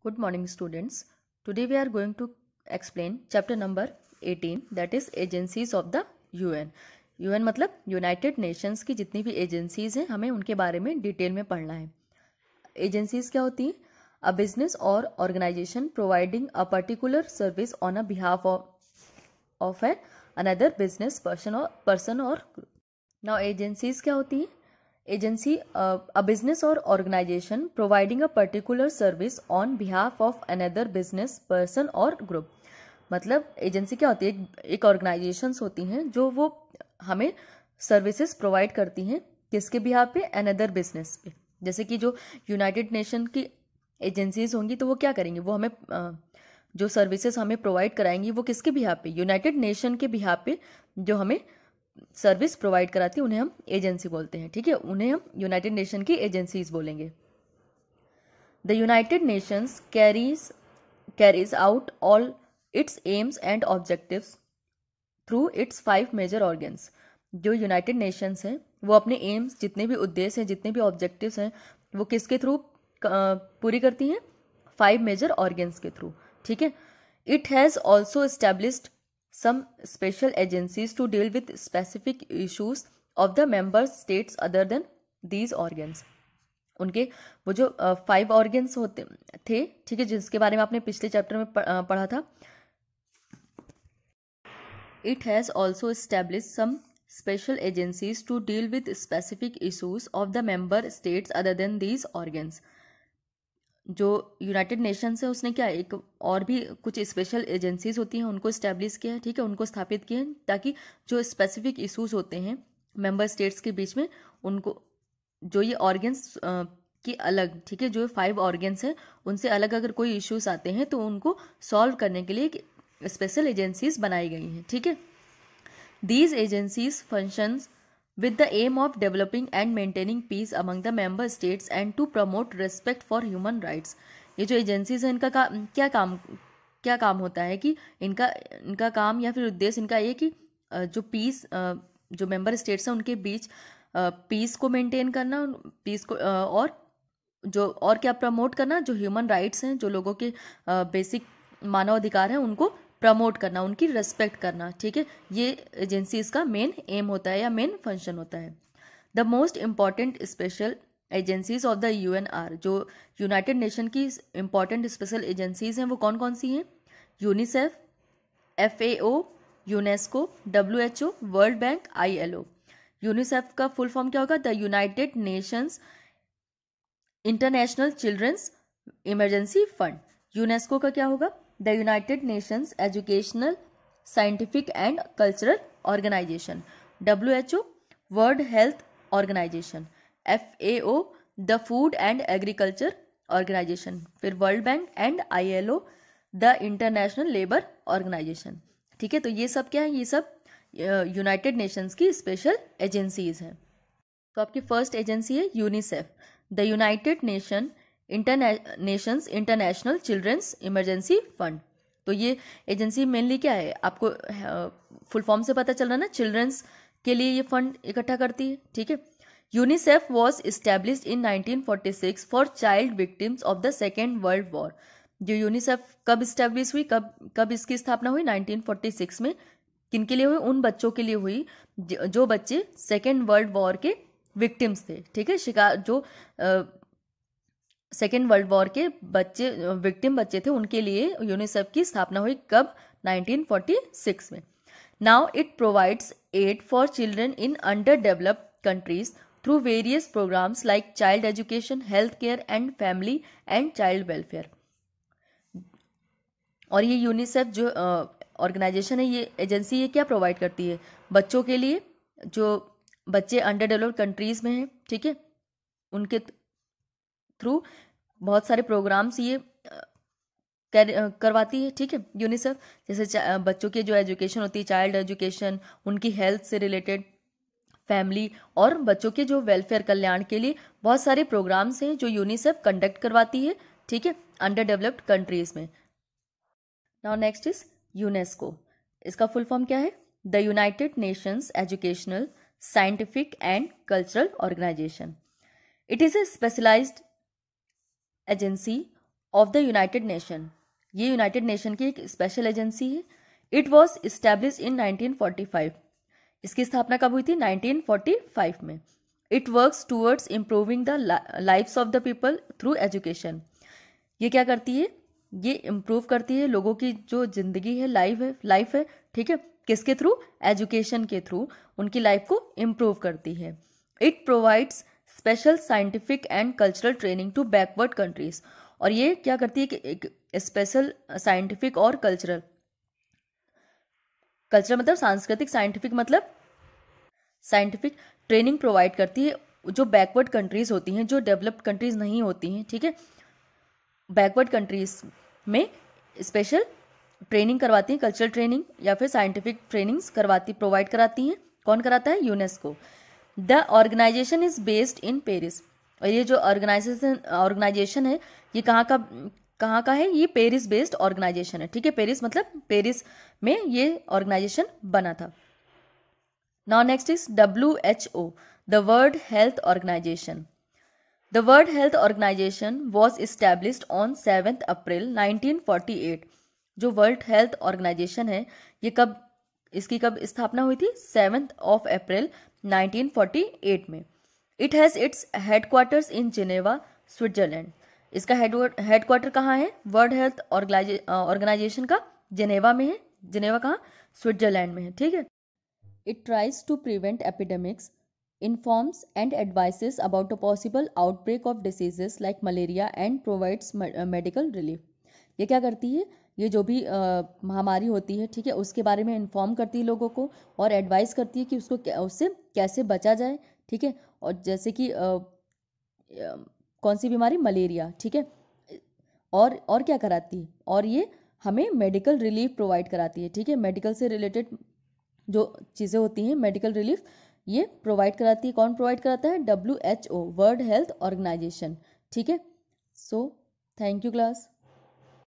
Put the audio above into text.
Good morning, students. Today we are going to explain chapter number 18, that is agencies of the UN. UN मतलब United Nations की जितनी भी agencies हैं हमें उनके बारे में डिटेल में पढ़ना है. एजेंसीज क्या होती हैं? A business or organization providing a particular service on a behalf of an another business person or group. Now agencies क्या होती हैं? Agency a business or organization providing a particular service on behalf of another business person or group. मतलब agency क्या होती है? एक organisations होती हैं जो वो हमें सर्विसेज प्रोवाइड करती हैं. किसके बिहाफ पे? अनदर बिजनेस पे. जैसे कि जो यूनाइटेड नेशन की एजेंसीज होंगी तो वो क्या करेंगे? वो हमें जो सर्विसेज हमें प्रोवाइड कराएंगी वो किसके बिहाफ पे? यूनाइटेड नेशन के बिहाफ पे जो हमें सर्विस प्रोवाइड कराती है उन्हें हम एजेंसी बोलते हैं. ठीक है, उन्हें हम यूनाइटेड नेशन की एजेंसीज बोलेंगे. The United Nations carries out all its aims and objectives through its 5 major organs. जो यूनाइटेड नेशंस हैं वो अपने एम्स, जितने भी उद्देश्य हैं, जितने भी ऑब्जेक्टिव्स हैं, वो किसके थ्रू पूरी करती हैं? 5 मेजर ऑर्गन्स के थ्रू. ठीक है. It has also established some special agencies to deal with specific issues of the member states other than these organs. उनके वो जो 5 ऑर्गन्स होते थे, ठीक है, जिसके बारे में आपने पिछले चैप्टर में पढ़ा था. It has also established some special agencies to deal with specific issues of the member states other than these organs. जो यूनाइटेड नेशंस है उसने क्या एक और भी कुछ स्पेशल एजेंसीज होती हैं उनको इस्टेब्लिश किया है. ठीक है, उनको स्थापित किया है ताकि जो स्पेसिफिक इश्यूज होते हैं मेंबर स्टेट्स के बीच में, उनको जो ये ऑर्गन्स की अलग, ठीक है, जो 5 ऑर्गन्स हैं उनसे अलग अगर कोई इश्यूज आते हैं तो उनको सॉल्व करने के लिए स्पेशल एजेंसीज बनाई गई हैं. ठीक है. These agencies functions with the aim of developing and maintaining peace among the member states and to promote respect for human rights. ये जो एजेंसीज हैं इनका क्या काम होता है कि इनका काम या फिर उद्देश्य इनका ये कि जो पीस, जो मेंबर स्टेट्स हैं उनके बीच पीस को मेंटेन करना, पीस को और क्या प्रमोट करना, जो ह्यूमन राइट्स हैं, जो लोगों के बेसिक मानव अधिकार हैं उनको प्रमोट करना, उनकी रेस्पेक्ट करना. ठीक है, ये एजेंसी इसका मेन एम होता है या मेन फंक्शन होता है. The most important special agencies of the UN are. जो यूनाइटेड नेशन की इंपॉर्टेंट स्पेशल एजेंसीज हैं वो कौन कौन सी हैं? UNICEF, FAO, UNESCO, WHO, World Bank, ILO. UNICEF का फुल फॉर्म क्या होगा? The United Nations International Children's Emergency Fund. UNESCO का क्या होगा? The United Nations Educational, Scientific and Cultural Organization. WHO, World Health Organization. FAO, the Food and Agriculture Organization. फिर world bank and ILO, the International Labour Organization. ठीक है, तो ये सब क्या है? ये सब यूनाइटेड नेशंस की स्पेशल एजेंसीज हैं. तो आपकी फर्स्ट एजेंसी है UNICEF, the United Nations International Children's Emergency Fund. तो ये एजेंसी मेनली क्या है? आपको फुल फॉर्म से पता चल रहा है ना, चिल्ड्रंस के लिए ये फंड इकट्ठा करती है. ठीक है. UNICEF was established in 1946 for child victims of the second world war. जो यूनिसेफ कब इस्टेब्लिश हुई, कब इसकी स्थापना हुई? 1946 में. किनके लिए हुई? उन बच्चों के लिए हुई जो बच्चे सेकेंड वर्ल्ड वॉर के विक्टिम्स थे. ठीक है, शिकार जो सेकेंड वर्ल्ड वॉर के विक्टिम बच्चे थे उनके लिए यूनिसेफ की स्थापना हुई. कब? 1946 में. Now it provides aid for children in underdeveloped countries through various programmes like child education, health care and family and child welfare. और ये यूनिसेफ जो ऑर्गेनाइजेशन है, ये एजेंसी, ये क्या प्रोवाइड करती है? बच्चों के लिए, जो बच्चे अंडर डेवलप्ड कंट्रीज में हैं, ठीक है, उनके थ्रू बहुत सारे प्रोग्राम्स ये करवाती है. ठीक है, यूनिसेफ. जैसे बच्चों की जो एजुकेशन होती है, चाइल्ड एजुकेशन, उनकी हेल्थ से रिलेटेड, फैमिली और बच्चों के जो वेलफेयर, कल्याण के लिए बहुत सारे प्रोग्राम्स हैं जो यूनिसेफ कंडक्ट करवाती है. ठीक है, अंडर डेवलप्ड कंट्रीज में. Now next is UNESCO. इसका फुल फॉर्म क्या है? The United Nations Educational, Scientific and Cultural Organization. It is a specialized agency of the United Nation, ये यूनाइटेड नेशन की एक स्पेशल एजेंसी है। इट वॉज इस्टेब्लिश इन 1945, इसकी स्थापना कब हुई थी? 1945 में। It works towards improving the lifes of the people through education, ये क्या करती है? ये इम्प्रूव करती है लोगों की जो जिंदगी है, लाइफ है, ठीक है, किसके थ्रू? एजुकेशन के थ्रू उनकी लाइफ को इम्प्रूव करती है। It provides special scientific and cultural training to backward countries, और ये क्या करती है कि एक स्पेशल साइंटिफिक और कल्चरल मतलब सांस्कृतिक, साइंटिफिक मतलब साइंटिफिक ट्रेनिंग प्रोवाइड करती है जो बैकवर्ड कंट्रीज होती हैं, जो डेवलप्ड कंट्रीज नहीं होती हैं, ठीक है, बैकवर्ड कंट्रीज में स्पेशल ट्रेनिंग करवाती हैं, कल्चरल ट्रेनिंग या फिर साइंटिफिक ट्रेनिंग्स प्रोवाइड कराती हैं। कौन कराता है? UNESCO. The organization is based in Paris, और ये जो ऑर्गेनाइजेशन है ये कहाँ का है? ये पेरिस बेस्ड ऑर्गेनाइजेशन है, ठीक है, पेरिस मतलब पेरिस में ये ऑर्गेनाइजेशन बना था। Now next is WHO, the World Health Organization. The World Health Organization was established on 7th April 1948। जो वर्ल्ड हेल्थ ऑर्गेनाइजेशन है ये इसकी कब स्थापना हुई थी? 7th of April 1948 में। It has its headquarters in Geneva, Switzerland. इसका हेडक्वार्टर कहाँ है? वर्ल्ड हेल्थ ऑर्गेनाइजेशन का जिनेवा में है। जिनेवा कहाँ? स्विट्जरलैंड में है, ठीक है। It tries to prevent epidemics, informs and advises about a possible outbreak of diseases like malaria and provides medical relief। ये क्या करती है? ये जो भी महामारी होती है, ठीक है, उसके बारे में इन्फॉर्म करती है लोगों को और एडवाइस करती है कि उससे कैसे बचा जाए, ठीक है, और जैसे कि कौन सी बीमारी? मलेरिया, ठीक है, और क्या कराती है? और ये हमें मेडिकल रिलीफ प्रोवाइड कराती है, ठीक है, मेडिकल से रिलेटेड जो चीज़ें होती हैं, मेडिकल रिलीफ ये प्रोवाइड कराती है। कौन प्रोवाइड कराता है? WHO, वर्ल्ड हेल्थ ऑर्गेनाइजेशन, ठीक है। So thank you class.